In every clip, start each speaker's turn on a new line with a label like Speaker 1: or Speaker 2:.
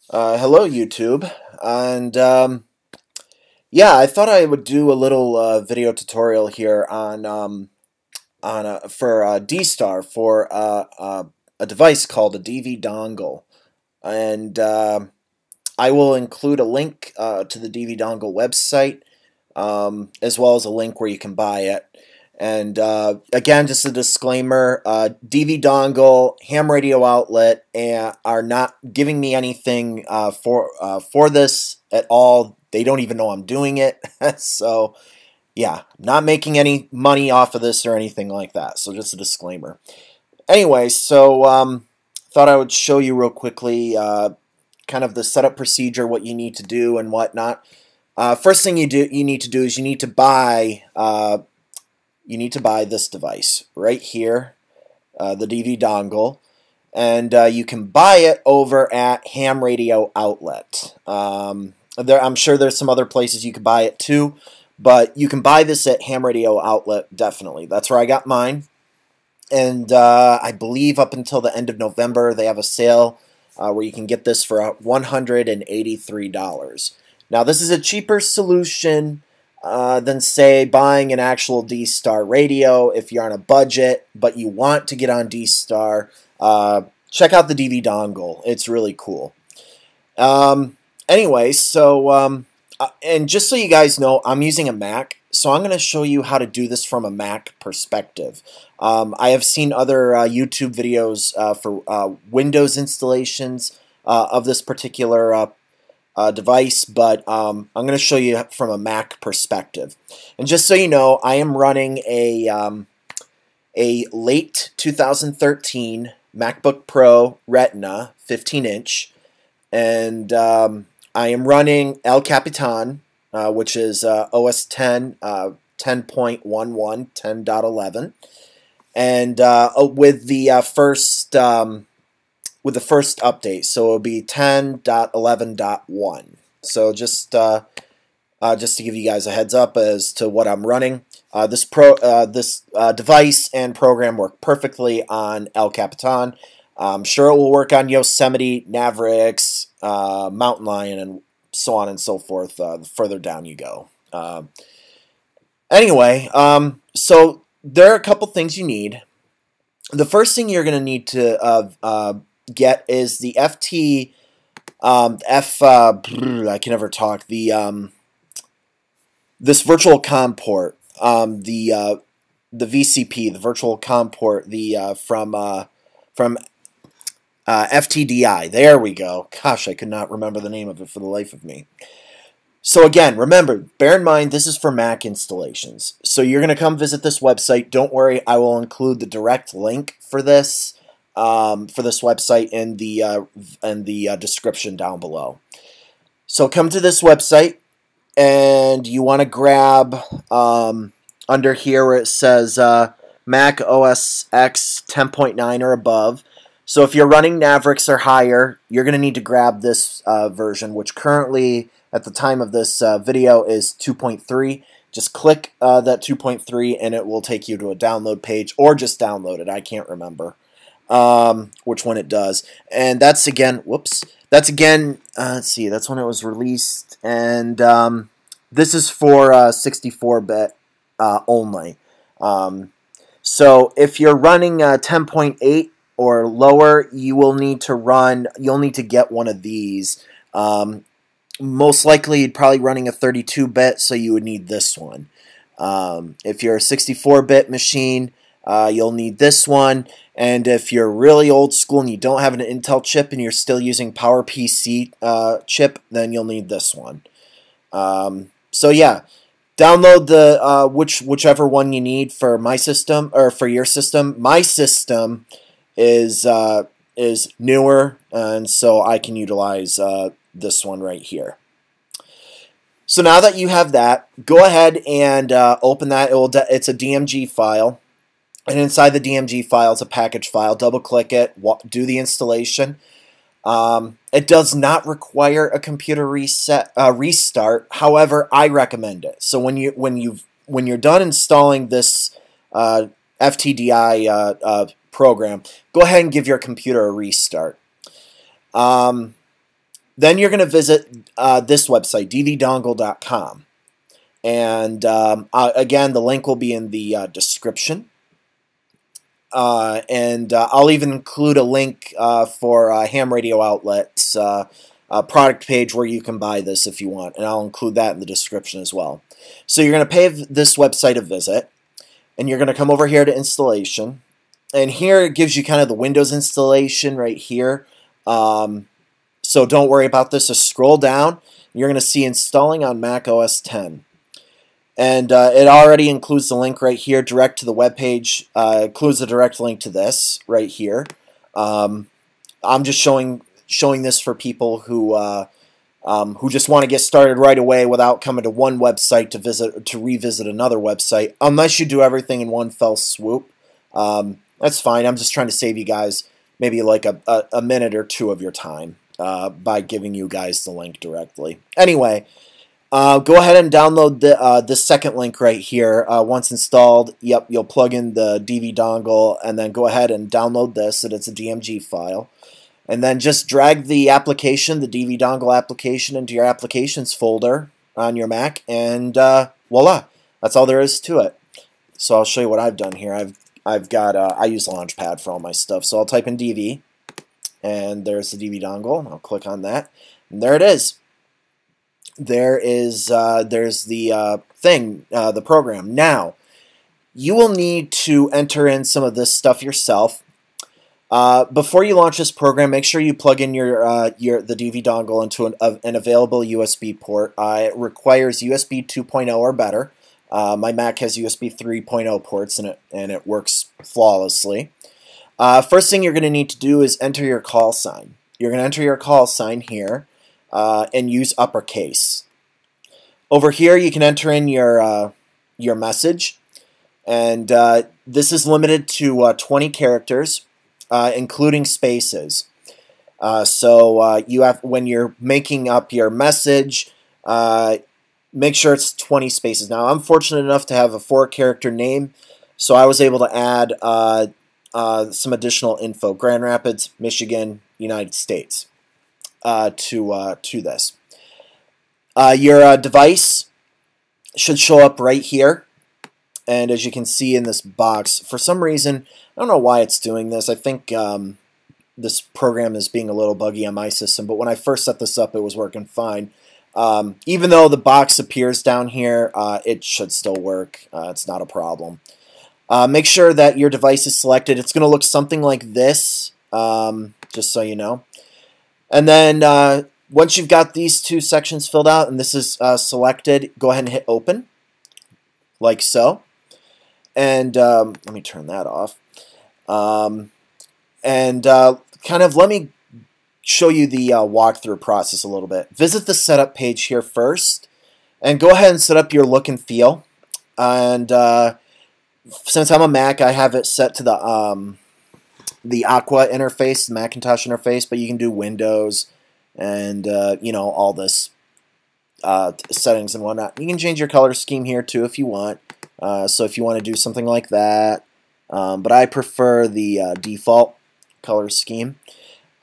Speaker 1: Hello, YouTube, and yeah, I thought I would do a little video tutorial here on for DSTAR for a device called a DV dongle, and I will include a link to the DV dongle website, as well as a link where you can buy it. And again, just a disclaimer, DV dongle, ham radio outlet, and are not giving me anything for this at all. They don't even know I'm doing it. So, yeah, not making any money off of this or anything like that. So just a disclaimer. Anyway, so thought I would show you real quickly kind of the setup procedure, what you need to do and whatnot. First thing you need to do is you need to buy this device right here, the DV dongle, and you can buy it over at Ham Radio Outlet. I'm sure there's some other places you can buy it too, but you can buy this at Ham Radio Outlet, definitely. That's where I got mine, and I believe up until the end of November they have a sale where you can get this for $183. Now, this is a cheaper solution than, say, buying an actual DSTAR radio if you're on a budget, but you want to get on DSTAR. Check out the DV dongle. It's really cool. Anyway, so, and just so you guys know, I'm using a Mac, so I'm going to show you how to do this from a Mac perspective. I have seen other YouTube videos for Windows installations of this particular device, but I'm going to show you from a Mac perspective. And just so you know, I am running a late 2013 MacBook Pro Retina 15-inch, and I am running El Capitan, which is OS 10, 10.11, 10.11, and with the first update, so it'll be 10.11.1. So just to give you guys a heads up as to what I'm running, this device and program work perfectly on El Capitan. I'm sure it will work on Yosemite, Mavericks, Mountain Lion, and so on and so forth. The further down you go. Anyway, so there are a couple things you need. The first thing you're going to need to get is the I can never talk, this virtual COM port, the VCP, the virtual COM port, from FTDI. There we go. Gosh, I could not remember the name of it for the life of me. So again, remember, bear in mind, this is for Mac installations. So you're going to come visit this website. Don't worry, I will include the direct link for this website in the description down below. So come to this website, and you want to grab under here where it says Mac OS X 10.9 or above. So if you're running Mavericks or higher, you're going to need to grab this version, which currently, at the time of this video, is 2.3. Just click that 2.3 and it will take you to a download page, or just download it. I can't remember which one it does. And that's again, whoops, that's again, let's see, that's when it was released. And this is for 64-bit only. So if you're running 10.8 or lower, you'll need to get one of these. Most likely you'd probably running a 32-bit, so you would need this one. If you're a 64-bit machine, you'll need this one. And if you're really old school and you don't have an Intel chip and you're still using PowerPC chip, then you'll need this one. So yeah, download the whichever one you need for my system, or for your system. My system is newer, and so I can utilize this one right here. So now that you have that, go ahead and open that. It's a DMG file, and inside the DMG file is a package file. Double click it, do the installation. It does not require a computer restart. However, I recommend it. So when you're done installing this FTDI program, go ahead and give your computer a restart. Then you're going to visit this website, dvdongle.com. And again, the link will be in the description. And I'll even include a link for Ham Radio Outlet's product page where you can buy this if you want. And I'll include that in the description as well. So you're going to pay this website a visit. And you're going to come over here to installation. And here it gives you kind of the Windows installation right here. So don't worry about this. Just scroll down. You're going to see installing on Mac OS X. And it already includes the link right here, direct to the web page. Includes the direct link to this right here. I'm just showing this for people who just want to get started right away without coming to one website to revisit another website. Unless you do everything in one fell swoop, that's fine. I'm just trying to save you guys maybe like a minute or two of your time by giving you guys the link directly. Anyway. Go ahead and download this second link right here. Once installed, you'll plug in the DV dongle and then go ahead and download this, and it's a DMG file. And then just drag the application, the DV dongle application, into your applications folder on your Mac, and voila, that's all there is to it. So I'll show you what I've done here. I've got I use Launchpad for all my stuff, so I'll type in DV, and there's the DV dongle. I'll click on that, and there it is. There's the thing, the program. Now, you will need to enter in some of this stuff yourself. Before you launch this program, make sure you plug in the DV dongle into an available USB port. It requires USB 2.0 or better. My Mac has USB 3.0 ports, and it works flawlessly. First thing you're going to need to do is enter your call sign. You're going to enter your call sign here. And use uppercase. Over here, you can enter in your message, and this is limited to 20 characters, including spaces. So you have, when you're making up your message, make sure it's 20 spaces. Now, I'm fortunate enough to have a 4-character name, so I was able to add some additional info: Grand Rapids, Michigan, United States. To this. Your device should show up right here, and as you can see in this box, for some reason, I don't know why it's doing this. I think this program is being a little buggy on my system, but when I first set this up, it was working fine. Even though the box appears down here, it should still work. It's not a problem. Make sure that your device is selected. It's going to look something like this, just so you know. And then once you've got these two sections filled out and this is selected, go ahead and hit open, like so. And let me turn that off. Kind of let me show you the walkthrough process a little bit. Visit the setup page here first, and go ahead and set up your look and feel. And since I'm a Mac, I have it set to the Aqua interface, the Macintosh interface, but you can do Windows and you know, all this settings and whatnot. You can change your color scheme here too if you want. So if you want to do something like that, but I prefer the default color scheme.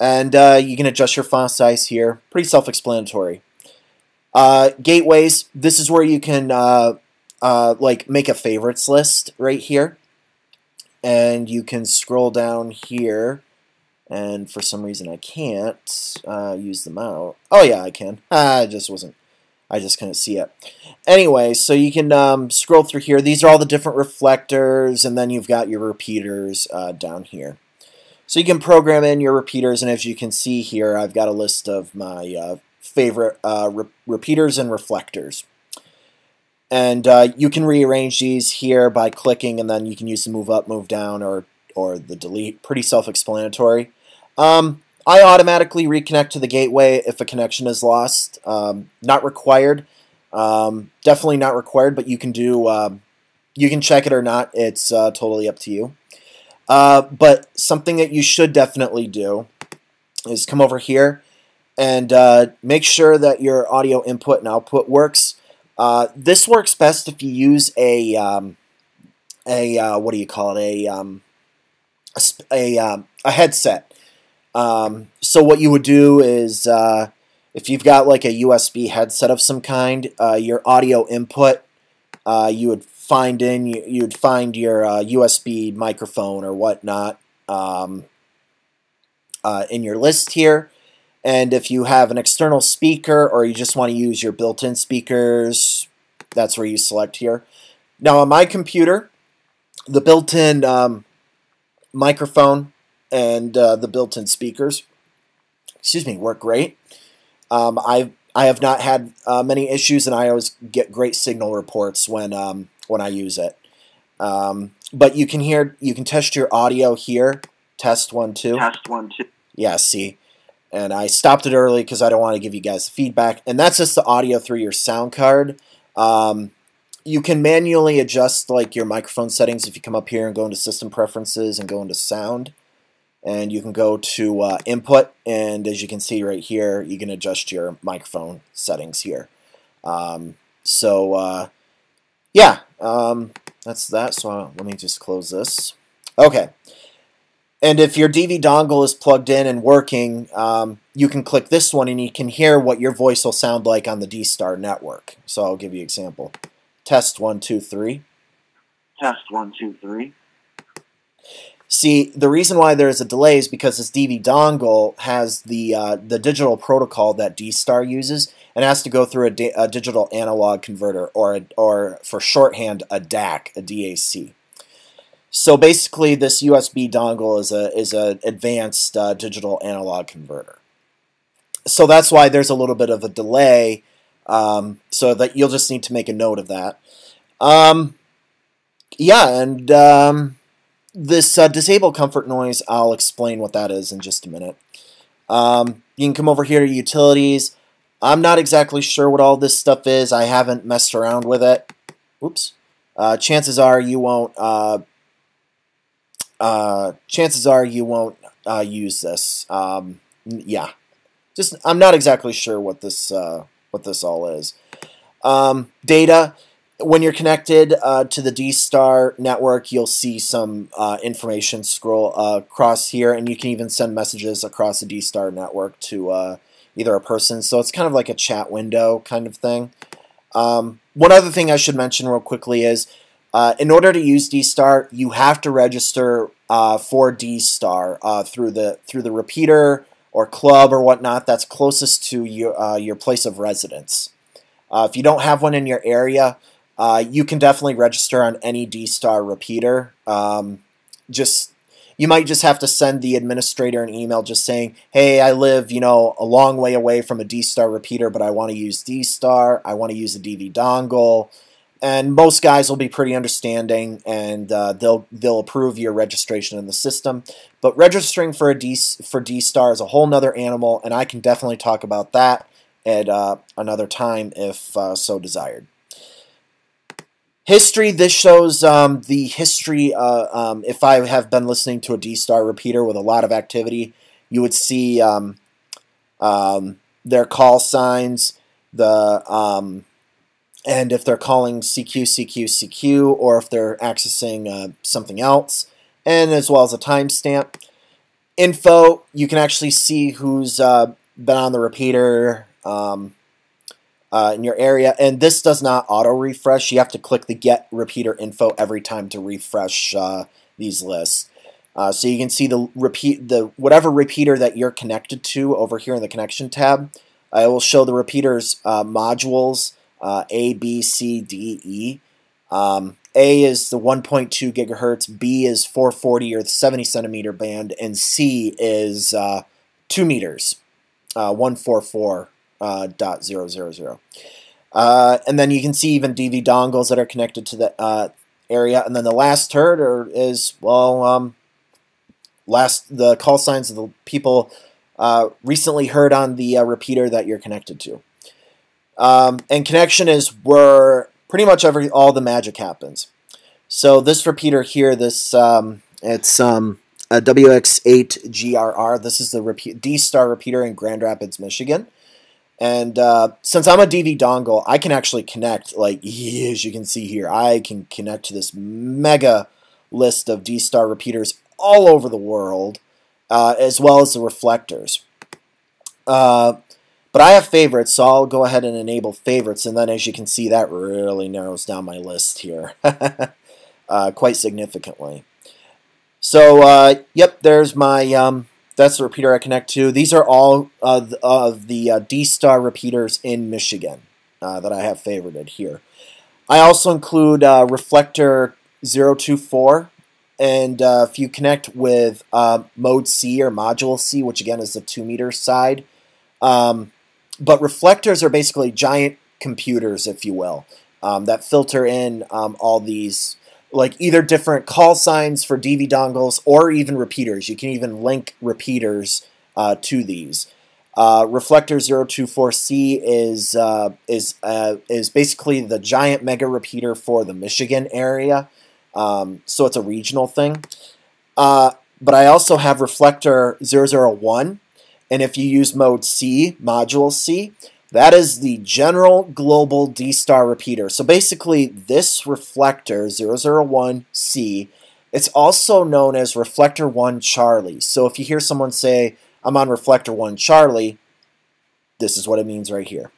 Speaker 1: And you can adjust your font size here. Pretty self-explanatory. Gateways. This is where you can like make a favorites list right here. And you can scroll down here, and for some reason I can't use the mouse. Oh yeah, I can. I just couldn't see it. Anyway, so you can scroll through here. These are all the different reflectors, and then you've got your repeaters down here. So you can program in your repeaters, and as you can see here, I've got a list of my favorite repeaters and reflectors. And you can rearrange these here by clicking, and then you can use the move up, move down, or the delete. Pretty self-explanatory. I automatically reconnect to the gateway if a connection is lost. Not required. Definitely not required, but you can do. You can check it or not. It's totally up to you. But something that you should definitely do is come over here and make sure that your audio input and output works. This works best if you use a what do you call it? A headset. So what you would do is if you've got like a USB headset of some kind, your audio input, you would find your USB microphone or whatnot in your list here. And if you have an external speaker or you just want to use your built-in speakers, that's where you select here. Now on my computer, the built-in microphone and the built-in speakers, work great. I have not had many issues, and I always get great signal reports when I use it. But you can test your audio here. Test 1 2.
Speaker 2: Test 1 2.
Speaker 1: Yeah, see. And I stopped it early because I don't want to give you guys feedback. And that's just the audio through your sound card. You can manually adjust like your microphone settings if you come up here and go into System Preferences and go into Sound. And you can go to Input, and as you can see right here, you can adjust your microphone settings here. Yeah, that's that. So let me just close this. Okay. And if your DV dongle is plugged in and working, you can click this one and you can hear what your voice will sound like on the DSTAR network. So I'll give you an example. Test 1 2 3.
Speaker 2: Test 1 2 3.
Speaker 1: See, the reason why there is a delay is because this DV dongle has the digital protocol that DSTAR uses, and has to go through a digital analog converter, or for shorthand, a DAC, a DAC. So basically, this USB dongle is a advanced digital analog converter. So that's why there's a little bit of a delay. So that you'll just need to make a note of that. Yeah, and this disable comfort noise, I'll explain what that is in just a minute. You can come over here to utilities. I'm not exactly sure what all this stuff is. I haven't messed around with it. Oops. Chances are you won't. Use this. Yeah, just I'm not exactly sure what this all is. Data. When you're connected to the DSTAR network, you'll see some information scroll across here, and you can even send messages across the DSTAR network to either a person. So it's kind of like a chat window kind of thing. One other thing I should mention real quickly is, in order to use DSTAR, you have to register for DSTAR through the repeater or club or whatnot that's closest to your place of residence. If you don't have one in your area, you can definitely register on any DSTAR repeater. You might just have to send the administrator an email just saying, hey, I live, a long way away from a DSTAR repeater, but I want to use DSTAR. I want to use a DV dongle. And most guys will be pretty understanding, and they'll approve your registration in the system. But registering for DSTAR is a whole nother animal, and I can definitely talk about that at another time if so desired. History. This shows the history. If I have been listening to a DSTAR repeater with a lot of activity, you would see their call signs, and if they're calling CQ, CQ, CQ, or if they're accessing something else, and as well as a timestamp. Info, you can actually see who's been on the repeater in your area, and this does not auto-refresh. You have to click the Get Repeater Info every time to refresh these lists. So you can see whatever repeater that you're connected to over here in the Connection tab. It will show the repeater's modules. A, B, C, D, E. A is the 1.2 gigahertz, B is 440 or the 70 centimeter band, and C is 2 meters, 144.000. And then you can see even DV dongles that are connected to the area. And then the last third is, the call signs of the people recently heard on the repeater that you're connected to. And connection is where pretty much all the magic happens. So this repeater here, it's a WX8GRR. This is the DSTAR repeater in Grand Rapids, Michigan. And since I'm a DV dongle, I can actually connect, as you can see here, I can connect to this mega list of DSTAR repeaters all over the world, as well as the reflectors. But I have favorites, so I'll go ahead and enable favorites, and then as you can see, that really narrows down my list here quite significantly. So, yep, there's my, that's the repeater I connect to. These are all of the DSTAR repeaters in Michigan that I have favorited here. I also include reflector 024, and if you connect with mode C or module C, which again is the 2 meter side, but reflectors are basically giant computers, if you will, that filter in all these, like either different call signs for DV dongles or even repeaters. You can even link repeaters to these. Reflector 024C is basically the giant mega repeater for the Michigan area, so it's a regional thing. But I also have reflector 001, and if you use mode C, module C, that is the general global DSTAR repeater. So basically, this reflector 001C, it's also known as reflector 1 Charlie. So if you hear someone say, I'm on reflector 1 Charlie, this is what it means right here.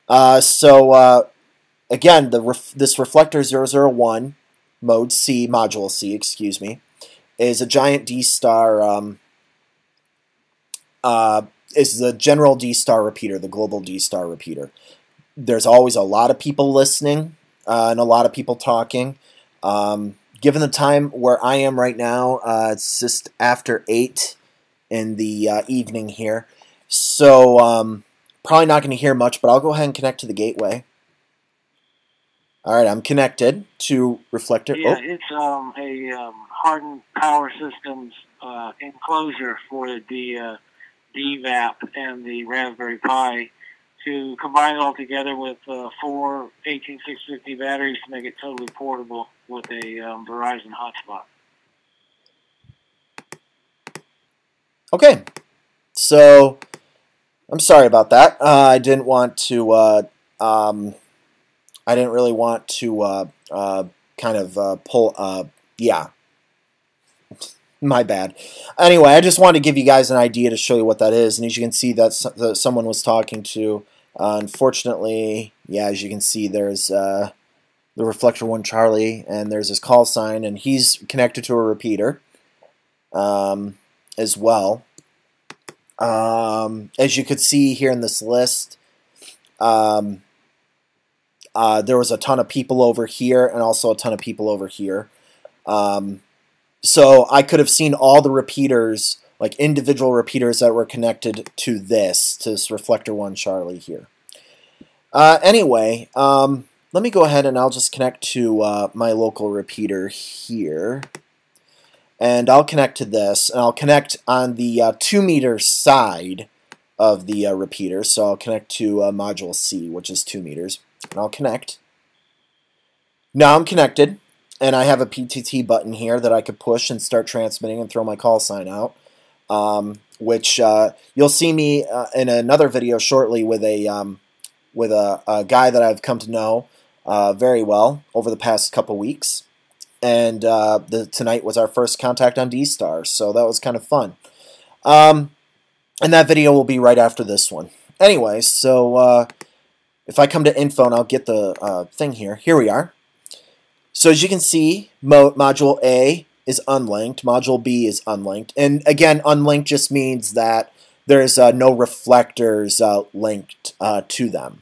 Speaker 1: Again, this reflector 001, mode C, module C, excuse me, is a giant DSTAR, is the general DSTAR repeater, the global DSTAR repeater. There's always a lot of people listening and a lot of people talking. Given the time where I am right now, it's just after 8 in the evening here. So probably not going to hear much, but I'll go ahead and connect to the gateway. All right, I'm connected to reflector.
Speaker 3: Yeah, it's a hardened power systems enclosure for the DVAP and the Raspberry Pi to combine it all together with 4 18650 batteries to make it totally portable with a Verizon hotspot.
Speaker 1: Okay, so I'm sorry about that. I didn't want to. I didn't really want to kind of pull. Yeah. My bad. Anyway, I just wanted to give you guys an idea to show you what that is. And as you can see, that someone was talking to. Unfortunately, yeah, as you can see, there's the reflector 1 Charlie, and there's his call sign, and he's connected to a repeater as well. As you could see here in this list, there was a ton of people over here and also a ton of people over here. So I could have seen all the repeaters, like individual repeaters that were connected to this reflector 1 Charlie here. Anyway, let me go ahead and I'll just connect to my local repeater here. And I'll connect to this, and I'll connect on the 2 meter side of the repeater. So I'll connect to module C, which is 2 meters. And I'll connect. Now I'm connected. And I have a PTT button here that I could push and start transmitting and throw my call sign out, which you'll see me in another video shortly with a guy that I've come to know very well over the past couple weeks. And tonight was our first contact on DSTAR, so that was kind of fun. And that video will be right after this one. Anyway, so if I come to info and I'll get the thing here. Here we are. So as you can see, module A is unlinked, module B is unlinked. And again, unlinked just means that there's no reflectors linked to them.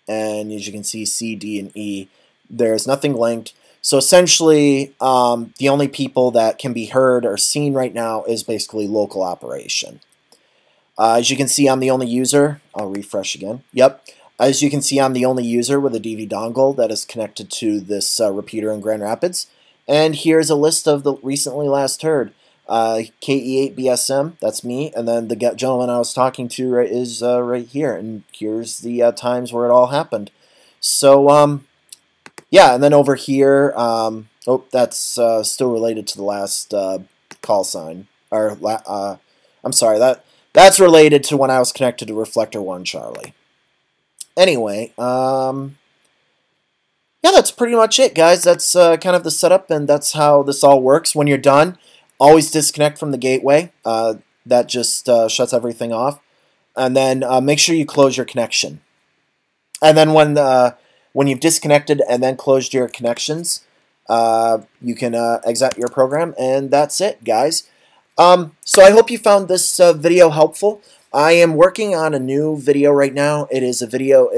Speaker 1: And as you can see, C, D, and E, there's nothing linked. So essentially, the only people that can be heard or seen right now is basically local operation. As you can see, I'm the only user. I'll refresh again. Yep. As you can see, I'm the only user with a DV dongle that is connected to this repeater in Grand Rapids. And here's a list of the recently last heard. KE8BSM, that's me. And then the gentleman I was talking to is right here. And here's the times where it all happened. So, yeah, and then over here, oh, that's still related to the last call sign. Or, I'm sorry, that's related to when I was connected to reflector 1 Charlie. Anyway, yeah, that's pretty much it, guys. That's kind of the setup, and that's how this all works. When you're done, always disconnect from the gateway. That just shuts everything off. and then make sure you close your connection. And then when you've disconnected and then closed your connections, you can exit your program, and that's it, guys. So I hope you found this video helpful. I am working on a new video right now. It is a video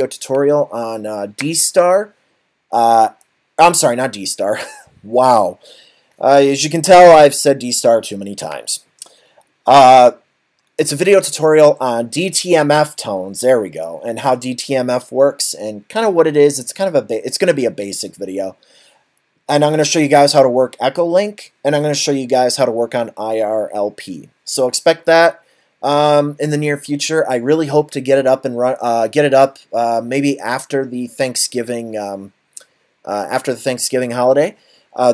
Speaker 1: tutorial on DSTAR. I'm sorry, not DSTAR. Wow. As you can tell, I've said DSTAR too many times. It's a video tutorial on DTMF tones. There we go, and how DTMF works and kind of what it is. It's kind of it's going to be a basic video, and I'm going to show you guys how to work Echo Link, and I'm going to show you guys how to work on IRLP. So expect that in the near future. I really hope to get it up and maybe after the Thanksgiving holiday.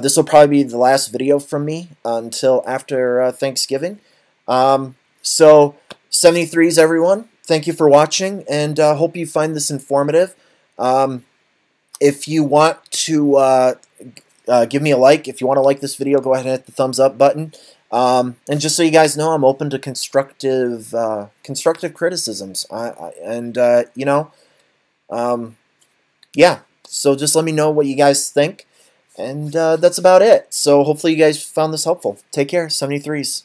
Speaker 1: This will probably be the last video from me until after Thanksgiving. So 73s, everyone, thank you for watching, and hope you find this informative. If you want to give me a like, if you want to like this video, go ahead and hit the thumbs up button. And just so you guys know, I'm open to constructive criticisms. Yeah. So just let me know what you guys think, and that's about it. So hopefully you guys found this helpful. Take care, 73s.